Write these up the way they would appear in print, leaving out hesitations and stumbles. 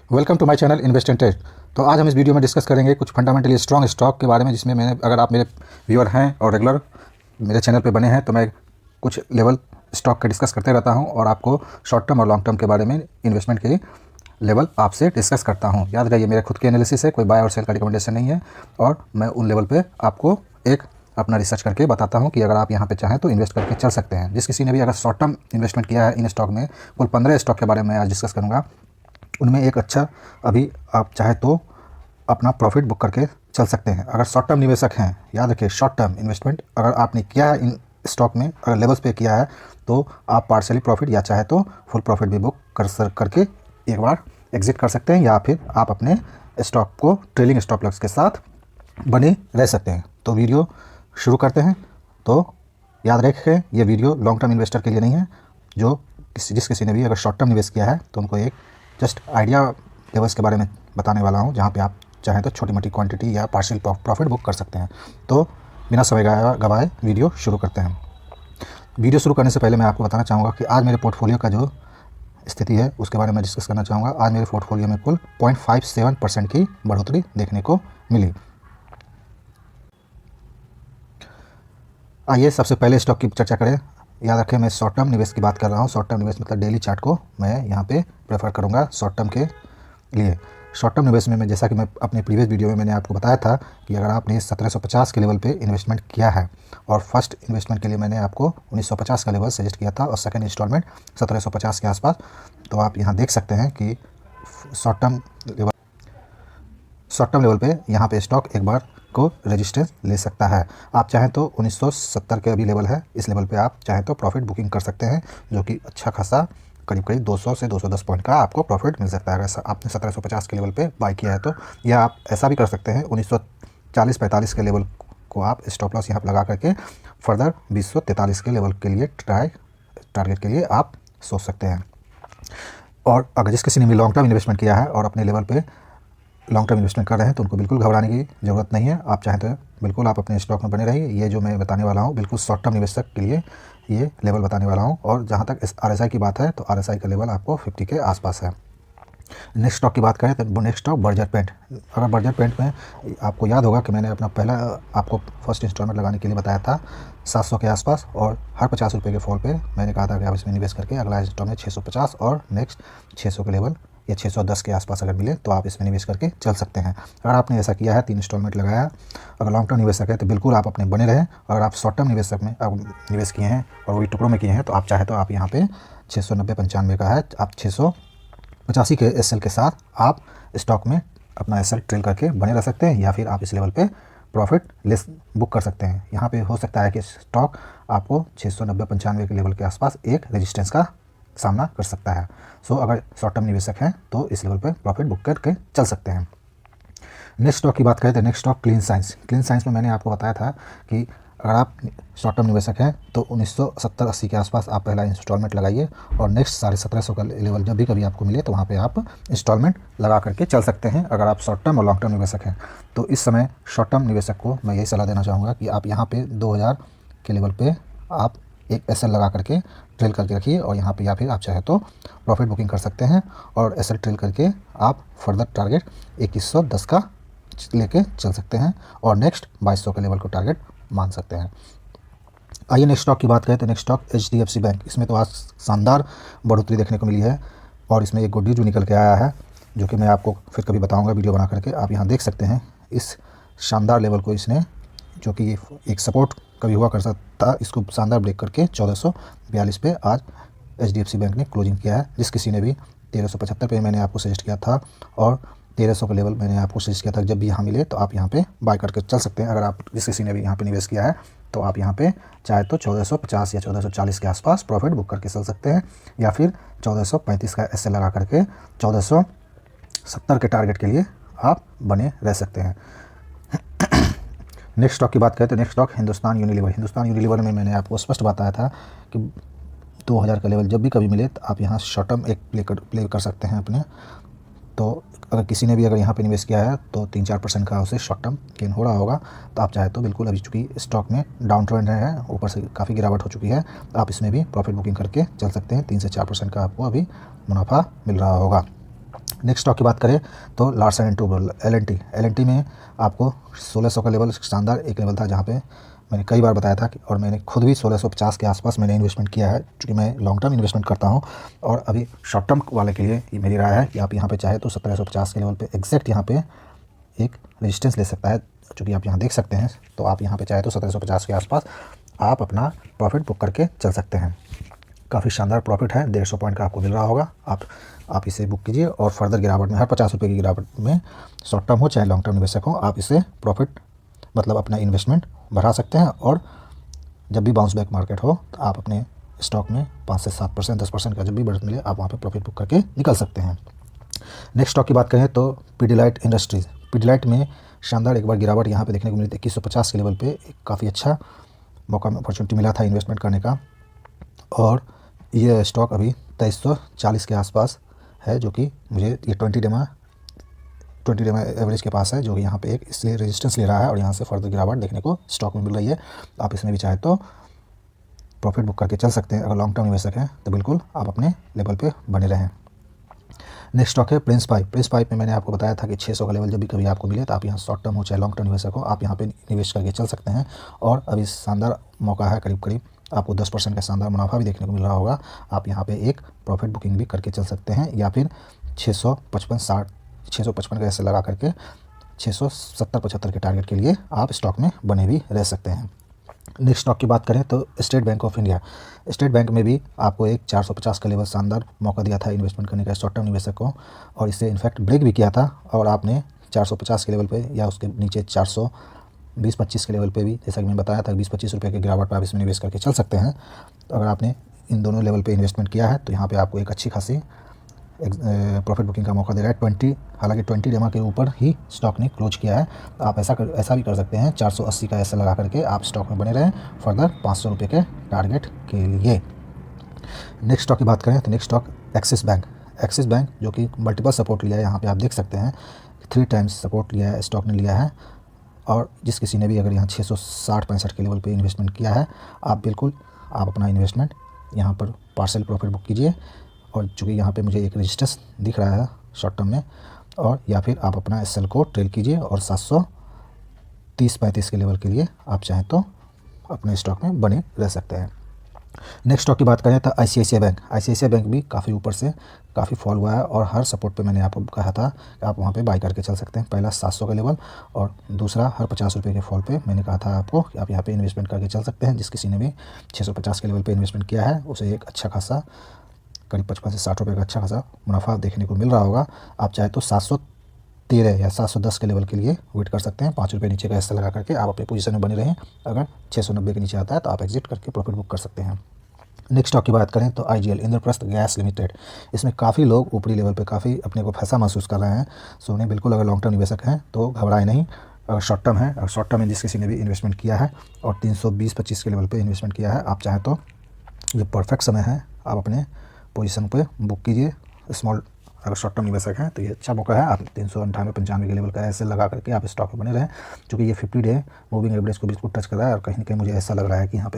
Welcome to my channel invest and trade. तो आज हम इस वीडियो में डिस्कस करेंगे कुछ फंडामेंटली स्ट्रॉन्ग स्टॉक के बारे में, जिसमें मैंने, अगर आप मेरे व्यूअर हैं और रेगुलर मेरे चैनल पे बने हैं, तो मैं कुछ लेवल स्टॉक के डिस्कस करते रहता हूं और आपको शॉर्ट टर्म और लॉन्ग टर्म के बारे में इन्वेस्टमेंट के लेवल आपसे डिस्कस करता हूँ। याद रहिए, मेरा खुद की एनालिसिस है, कोई बाय और सेल का रिकमेंडेशन नहीं है, और मैं उन लेवल पर आपको एक अपना रिसर्च करके बताता हूं कि अगर आप यहां पे चाहें तो इन्वेस्ट करके चल सकते हैं। जिस किसी ने भी अगर शॉर्ट टर्म इन्वेस्टमेंट किया है इन स्टॉक में, कुल 15 स्टॉक के बारे में आज डिस्कस करूंगा। उनमें एक अच्छा, अभी आप चाहे तो अपना प्रॉफिट बुक करके चल सकते हैं। अगर शॉर्ट टर्म निवेशक हैं, याद रखिए, शॉर्ट टर्म इन्वेस्टमेंट अगर आपने किया है इन स्टॉक में, अगर लेवल्स पे किया है, तो आप पार्शली प्रॉफिट या चाहे तो फुल प्रॉफिट भी बुक करके एक बार एग्जिट कर सकते हैं, या फिर आप अपने स्टॉक को ट्रेलिंग स्टॉप लॉस के साथ बने रह सकते हैं। तो वीडियो शुरू करते हैं। तो याद रखें, ये वीडियो लॉन्ग टर्म इन्वेस्टर के लिए नहीं है। जिस किसी ने भी अगर शॉर्ट टर्म निवेश किया है तो उनको एक जस्ट आइडिया लेवल्स के बारे में बताने वाला हूँ, जहाँ पे आप चाहें तो छोटी मोटी क्वांटिटी या पार्शियल प्रॉफिट बुक कर सकते हैं। तो बिना समय गवाए वीडियो शुरू करते हैं। वीडियो शुरू करने से पहले मैं आपको बताना चाहूँगा कि आज मेरे पोर्टफोलियो का जो स्थिति है उसके बारे में डिस्कस करना चाहूँगा। आज मेरे पोर्टफोलियो में कुल 0.57% की बढ़ोतरी देखने को मिली। आइए सबसे पहले स्टॉक की चर्चा करें। याद रखें, मैं शॉर्ट टर्म निवेश की बात कर रहा हूँ। शॉर्ट टर्म निवेश मतलब डेली चार्ट को मैं यहाँ पे प्रेफर करूँगा शॉर्ट टर्म के लिए। शॉर्ट टर्म निवेश में मैं, जैसा कि मैं अपने प्रीवियस वीडियो में मैंने आपको बताया था कि अगर आपने 1750 के लेवल पे इन्वेस्टमेंट किया है, और फर्स्ट इन्वेस्टमेंट के लिए मैंने आपको 1950 का लेवल सजेस्ट किया था, और सेकंड इंस्टॉलमेंट 1750 के आसपास, तो आप यहाँ देख सकते हैं कि शॉर्ट टर्म लेवल पे यहाँ पे स्टॉक एक बार को रेजिस्टेंस ले सकता है। आप चाहें तो 1970 के अभी लेवल है, इस लेवल पे आप चाहें तो प्रॉफिट बुकिंग कर सकते हैं, जो कि अच्छा खासा करीब 200 से 210 पॉइंट का आपको प्रॉफिट मिल सकता है अगर आपने 1750 के लेवल पे बाई किया है तो। या आप ऐसा भी कर सकते हैं, 1940-45 के लेवल को आप स्टॉप लॉस यहाँ पर लगा करके फर्दर 2043 के लेवल के लिए टारगेट के लिए आप सोच सकते हैं। और अगर जिस किसी ने भी लॉन्ग टर्म इन्वेस्टमेंट किया है और अपने लेवल पे लॉन्ग टर्म इन्वेस्टमेंट कर रहे हैं, तो उनको बिल्कुल घबराने की ज़रूरत नहीं है। आप चाहें तो बिल्कुल आप अपने स्टॉक में बने रहिए। ये जो मैं बताने वाला हूँ बिल्कुल शॉर्ट टर्म निवेशक के लिए ये लेवल बताने वाला हूँ। और जहाँ तक RSI की बात है, तो RSI का लेवल आपको 50 के आसपास है। नेक्स्ट स्टॉक की बात करें तो नेक्स्ट स्टॉक बर्जर पेंट। अगर बर्जर पेंट में आपको याद होगा कि मैंने अपना पहला आपको फर्स्ट इंस्टॉलमेंट लगाने के लिए बताया था 700 के आसपास, और हर 50 रुपये के फॉल पे मैंने कहा था कि आप इसमें निवेश करके अगला इंस्टॉलमेंट 650 और नेक्स्ट 600 के लेवल या 610 के आसपास अगर मिले तो आप इसमें निवेश करके चल सकते हैं। अगर आपने ऐसा किया है, 3 इंस्टॉलमेंट लगाया, अगर लॉन्ग टर्म निवेशक है तो बिल्कुल आप अपने बने रहें। अगर आप शॉर्ट टर्म निवेशक में आप निवेश किए हैं और वही टुकड़ों में किए हैं, तो आप चाहे तो आप यहाँ पे 690-95 का है, आप 685 के SL के साथ आप स्टॉक में अपना SL ट्रेल करके बने रह सकते हैं, या फिर आप इस लेवल पे प्रॉफिट लेस बुक कर सकते हैं। यहाँ पे हो सकता है कि स्टॉक आपको 690-95 के लेवल के आसपास एक रेजिस्टेंस का सामना कर सकता है। सो अगर शॉर्ट टर्म निवेशक हैं तो इस लेवल पे प्रॉफिट बुक करके चल सकते हैं। नेक्स्ट स्टॉक की बात करें तो नेक्स्ट स्टॉक क्लीन साइंस में मैंने आपको बताया था कि अगर आप शॉर्ट टर्म निवेशक हैं तो 1970-80 के आसपास आप पहला इंस्टॉलमेंट लगाइए, और नेक्स्ट 1750 का लेवल जब भी कभी आपको मिले तो वहाँ पे आप इंस्टॉलमेंट लगा करके चल सकते हैं, अगर आप शॉर्ट टर्म और लॉन्ग टर्म निवेशक हैं। तो इस समय शॉर्ट टर्म निवेशक को मैं यही सलाह देना चाहूँगा कि आप यहाँ पे 2000 के लेवल पे आप एक SL लगा करके ट्रेल करके रखिए, और यहाँ पे या फिर आप चाहे तो प्रॉफिट बुकिंग कर सकते हैं, और SL ट्रेल करके आप फर्दर टारगेट 2110 का लेके चल सकते हैं, और नेक्स्ट 2200 के लेवल को टारगेट मान सकते हैं। आइए नेक्स्ट स्टॉक की बात करें तो नेक्स्ट स्टॉक HDFC बैंक। इसमें तो आज शानदार बढ़ोतरी देखने को मिली है, और इसमें एक गुड न्यूज निकल के आया है, जो कि मैं आपको फिर कभी बताऊँगा वीडियो बना करके। आप यहाँ देख सकते हैं इस शानदार लेवल को, इसने जो कि एक सपोर्ट कभी हुआ कर सकता था, इसको शानदार ब्रेक करके 1442 पे आज HDFC बैंक ने क्लोजिंग किया है। जिस किसी ने भी 1375 पे मैंने आपको सजेस्ट किया था, और 1300 का लेवल मैंने आपको सजेस्ट किया था, जब भी यहाँ मिले तो आप यहाँ पे बाय करके चल सकते हैं। अगर आप जिस किसी ने भी यहाँ पे निवेश किया है तो आप यहाँ पे चाहे तो 1450 या 1440 के आसपास प्रॉफिट बुक करके चल सकते हैं, या फिर 1435 का SL लगा करके 1470 के टारगेट के लिए आप बने रह सकते हैं। नेक्स्ट स्टॉक की बात करें तो नेक्स्ट स्टॉक हिंदुस्तान यूनिलीवर में मैंने आपको स्पष्ट बताया था कि 2000 का लेवल जब भी कभी मिले तो आप यहाँ शॉर्ट टर्म एक प्ले कर सकते हैं अपने। तो अगर किसी ने भी अगर यहाँ पे निवेश किया है तो 3-4% का उसे शॉर्ट टर्म गेन हो रहा होगा, तो आप चाहे तो बिल्कुल, अभी चूँकि स्टॉक में डाउन ट्रेंड है, ऊपर से काफ़ी गिरावट हो चुकी है, तो आप इसमें भी प्रॉफिट बुकिंग करके चल सकते हैं। 3 से 4% का आपको अभी मुनाफा मिल रहा होगा। नेक्स्ट स्टॉक की बात करें तो लार्सन एंड टूब्रो एल&टी में आपको 1600 का लेवल शानदार एक लेवल था, जहाँ पे मैंने कई बार बताया था कि और मैंने खुद भी 1650 के आसपास मैंने इन्वेस्टमेंट किया है, क्योंकि मैं लॉन्ग टर्म इन्वेस्टमेंट करता हूं। और अभी शॉर्ट टर्म वाले के लिए ये मेरी राय है कि आप यहाँ पे चाहे तो 1750 के लेवल पे एग्जैक्ट यहाँ पे एक रेजिस्टेंस ले सकता है, चूँकि आप यहाँ देख सकते हैं। तो आप यहाँ पे चाहे तो 1750 के आसपास आप अपना प्रॉफिट बुक करके चल सकते हैं। काफ़ी शानदार प्रॉफिट है, 150 पॉइंट का आपको मिल रहा होगा। आप इसे बुक कीजिए और फर्दर गिरावट में, हर 50 रुपये की गिरावट में, शॉर्ट टर्म हो चाहे लॉन्ग टर्म निवेशक हो, आप इसे प्रॉफिट मतलब अपना इन्वेस्टमेंट बढ़ा सकते हैं। और जब भी बाउंस बैक मार्केट हो तो आप अपने स्टॉक में 5 से 7%, 10% का जब भी बढ़त मिले, आप वहाँ पे प्रॉफिट बुक करके निकल सकते हैं। नेक्स्ट स्टॉक की बात करें तो पीडीलाइट इंडस्ट्रीज़। पीडीलाइट में शानदार एक बार गिरावट यहाँ पे देखने को मिली थी। 2150 के लेवल पे एक काफ़ी अच्छा मौका अपॉर्चुनिटी मिला था इन्वेस्टमेंट करने का, और ये स्टॉक अभी 2340 के आसपास है, जो कि मुझे ये 20 डेमा एवरेज के पास है, जो कि यहाँ पे एक इसलिए रेजिस्टेंस ले रहा है और यहाँ से फर्दर गिरावट देखने को स्टॉक में मिल रही है। आप इसमें भी चाहे तो प्रॉफिट बुक करके चल सकते हैं। अगर लॉन्ग टर्म निवेशक हैं तो बिल्कुल आप अपने लेवल पे बने रहें। नेक्स्ट स्टॉक है प्रिंस पाइप में मैंने आपको बताया था कि 600 का लेवल जब भी कभी आपको मिले तो आप यहाँ शॉर्ट टर्म हो चाहे लॉन्ग टर्म निवेशक हो, आप यहाँ पे निवेश करके चल सकते हैं। और अभी शानदार मौका है, करीब आपको 10% का शानदार मुनाफा भी देखने को मिल रहा होगा। आप यहाँ पे एक प्रॉफिट बुकिंग भी करके चल सकते हैं, या फिर 655 का ऐसे लगा करके 670-75 के टारगेट के लिए आप स्टॉक में बने भी रह सकते हैं। नेक्स्ट स्टॉक की बात करें तो state bank of India. State bank में भी आपको एक 450 का लेवल शानदार मौका दिया था इन्वेस्टमेंट करने का शॉर्ट टर्म निवेशक को, और इसे इनफैक्ट ब्रेक भी किया था। और आपने 450 के लेवल पे या उसके नीचे 420-25 के लेवल पे भी, जैसा कि मैंने बताया था, 20-25 रुपये की गिरावट पर आप इसमें निवेश करके चल सकते हैं। तो अगर आपने इन दोनों लेवल पे इन्वेस्टमेंट किया है तो यहाँ पे आपको एक अच्छी खासी प्रॉफिट बुकिंग का मौका दे रहा है। हालांकि 20 डेमा के ऊपर ही स्टॉक ने क्लोज किया है। तो आप ऐसा भी कर सकते हैं, 480 का ऐसा लगा करके आप स्टॉक में बने रहें फर्दर 500 रुपये के टारगेट के लिए। नेक्स्ट स्टॉक की बात करें तो नेक्स्ट स्टॉक एक्सिस बैंक जो कि मल्टीपल सपोर्ट लिया है, यहाँ पे आप देख सकते हैं 3 टाइम्स सपोर्ट लिया है, स्टॉक ने लिया है। और जिस किसी ने भी अगर यहाँ 660-65 के लेवल पे इन्वेस्टमेंट किया है, आप अपना इन्वेस्टमेंट यहाँ पर पार्शियल प्रॉफिट बुक कीजिए। और चूँकि यहाँ पे मुझे एक रजिस्टेंस दिख रहा है शॉर्ट टर्म में, और या फिर आप अपना एसएल को ट्रेल कीजिए और 730-35 के लेवल के लिए आप चाहें तो अपने स्टॉक में बने रह सकते हैं। नेक्स्ट स्टॉक की बात करें तो आईसीआईसीआई बैंक भी काफ़ी ऊपर से काफ़ी फॉल हुआ है, और हर सपोर्ट पे मैंने आपको कहा था कि आप वहाँ पे बाई करके चल सकते हैं। पहला 700 का लेवल, और दूसरा हर 50 रुपये के फॉल पे मैंने कहा था आपको कि आप यहाँ पे इन्वेस्टमेंट करके चल सकते हैं। जिस किसी ने भी 650 के लेवल पे इन्वेस्टमेंट किया है उसे एक अच्छा खासा करीब 55 से 60 रुपये का अच्छा खासा मुनाफा देखने को मिल रहा होगा। आप चाहे तो 713 या 710 के लेवल के लिए वेट कर सकते हैं। 5 रुपये नीचे का हिस्सा लगा करके आप अपनी पोजीशन में बने रहें। अगर 690 के नीचे आता है तो आप एग्जिट करके प्रॉफिट बुक कर सकते हैं। नेक्स्ट स्टॉक की बात करें तो आईजीएल इंद्रप्रस्थ गैस लिमिटेड। इसमें काफ़ी लोग ऊपरी लेवल पे काफ़ी अपने को फंसा महसूस कर रहे हैं। सो उन्हें बिल्कुल, अगर लॉन्ग टर्म निवेशक हैं तो घबराए नहीं। अगर शॉर्ट टर्म है, शॉर्ट टर्म में जिस किसी ने भी इन्वेस्टमेंट किया है और 320-25 के लेवल पे इन्वेस्टमेंट किया है, आप चाहें तो ये परफेक्ट समय है, आप अपने पोजीशन पे बुक कीजिए। स्मॉल अगर शॉर्ट टर्म निवेशक हैं तो ये अच्छा मौका है। आप 398-95 के लेवल का ऐसे लगा करके आप स्टॉक में बने रहें, क्योंकि ये 50 डे मूविंग एवरेज को बिल्कुल टच कर रहा है। और कहीं ना कहीं मुझे ऐसा लग रहा है कि यहाँ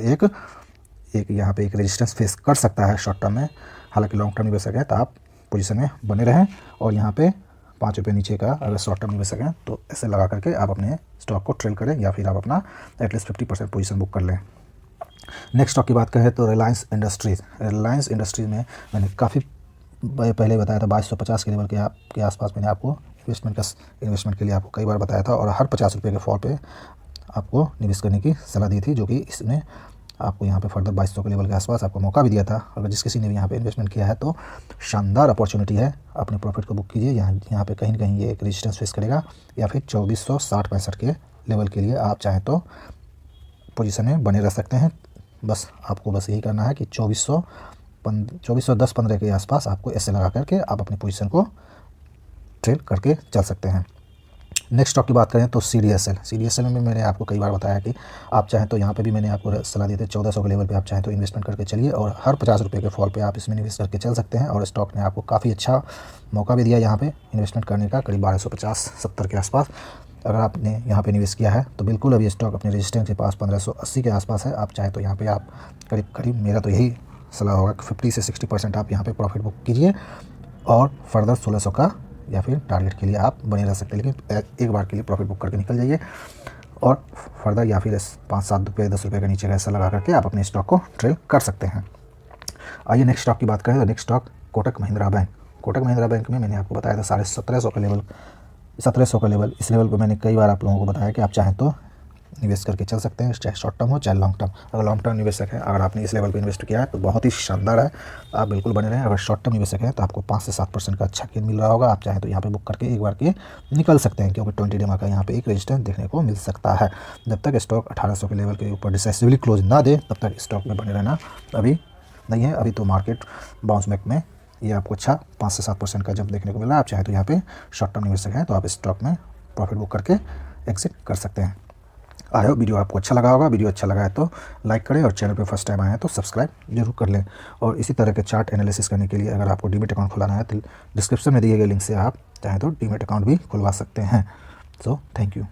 पे एक रेजिस्टेंस फेस कर सकता है शॉर्ट टर्म में। हालांकि लॉन्ग टर्म निवेशक है तो आप पोजीशन में बने रहें, और यहाँ पे 5 रुपये नीचे का अगर शॉर्ट टर्म निवेशक हैं तो ऐसे लगा करके आप अपने स्टॉक को ट्रेल करें, या फिर आप अपना एटलीस्ट 50% पोजीशन बुक कर लें। नेक्स्ट स्टॉक की बात करें तो रिलायंस इंडस्ट्रीज़ में मैंने काफ़ी पहले बताया था 2250 के लेवल के आसपास मैंने आपको इन्वेस्टमेंट के लिए आपको कई बार बताया था, और हर 50 रुपये के फॉल पे आपको निवेश करने की सलाह दी थी, जो कि इसने आपको यहाँ पे फर्दर 2200 के लेवल के आसपास आपको मौका भी दिया था। अगर जिस किसी ने भी यहाँ पे इन्वेस्टमेंट किया है तो शानदार अपॉर्चुनिटी है, अपने प्रॉफिट को बुक कीजिए। यहाँ पे कहीं ना कहीं ये एक रेजिस्टेंस फेस करेगा, या फिर 2460-65 के लेवल के लिए आप चाहें तो पोजीशन में बने रह सकते हैं। बस आपको यही करना है कि 2410-15 के आसपास आपको ऐसे लगा करके आप अपनी पोजीशन को ट्रेल करके चल सकते हैं। नेक्स्ट स्टॉक की बात करें तो CDSL में मैंने आपको कई बार बताया कि आप चाहें तो यहाँ पे भी मैंने आपको सलाह दी थी 1400 के लेवल पे आप चाहें तो इन्वेस्टमेंट करके चलिए, और हर 50 रुपये के फॉल पे आप इसमें निवेश करके चल सकते हैं। और स्टॉक ने आपको काफ़ी अच्छा मौका भी दिया यहाँ पे इन्वेस्टमेंट करने का, करीब 1250-70 के आसपास। अगर आपने यहाँ पे निवेश किया है तो बिल्कुल अभी स्टॉक अपने रजिस्टेंस के पास 1580 के आसपास है। आप चाहे तो यहाँ पे आप करीब मेरा तो यही सलाह होगा कि 50 से 60% आप यहाँ पे प्रॉफिट बुक कीजिए, और फर्दर 1600 का या फिर टारगेट के लिए आप बने रह सकते हैं, लेकिन एक बार के लिए प्रॉफिट बुक करके निकल जाइए और फर्दर या फिर 5-7 रुपये 10 रुपये का नीचे का ऐसा लगा करके आप अपने स्टॉक को ट्रेल कर सकते हैं। आइए नेक्स्ट स्टॉक की बात करें तो next stock Kotak Mahindra bank. Kotak Mahindra bank में मैंने आपको बताया था 1750 का लेवल, 1700 का लेवल। इस लेवल पर मैंने कई बार आप लोगों को बताया कि आप चाहें तो निवेश करके चल सकते हैं, चाहे शॉर्ट टर्म हो चाहे लॉन्ग टर्म। अगर लॉन्ग टर्म निवेशक है, अगर आपने इस लेवल पे इन्वेस्ट किया है तो बहुत ही शानदार है, आप बिल्कुल बने रहें। अगर शॉर्ट टर्म निवेशक है तो आपको 5 से 7% का अच्छा गेन मिल रहा होगा। आप चाहें तो यहाँ पे बुक करके एक बार के निकल सकते हैं, क्योंकि 20 डेमा का यहाँ पे एक रेजिस्टेंस देखने को मिल सकता है। जब तक स्टॉक 1800 के लेवल के ऊपर डिसाइसिवली क्लोज ना दे तब तक स्टॉक में बने रहना अभी नहीं है। अभी तो मार्केट बाउंस बैक में ये आपको अच्छा 5 से 7% का जंप देखने को मिला है। आप चाहें तो यहाँ पे शॉर्ट टर्म निवेशक हैं तो आप स्टॉक में प्रॉफिट बुक करके एग्जिट कर सकते हैं। आई होप वीडियो आपको अच्छा लगा होगा। वीडियो अच्छा लगा है तो लाइक करें और चैनल पे फर्स्ट टाइम आए हैं तो सब्सक्राइब जरूर कर लें। और इसी तरह के चार्ट एनालिसिस करने के लिए अगर आपको डीमैट अकाउंट खुलाना है तो डिस्क्रिप्शन में दिए गए लिंक से आप चाहें तो डीमैट अकाउंट भी खुलवा सकते हैं। So thank you.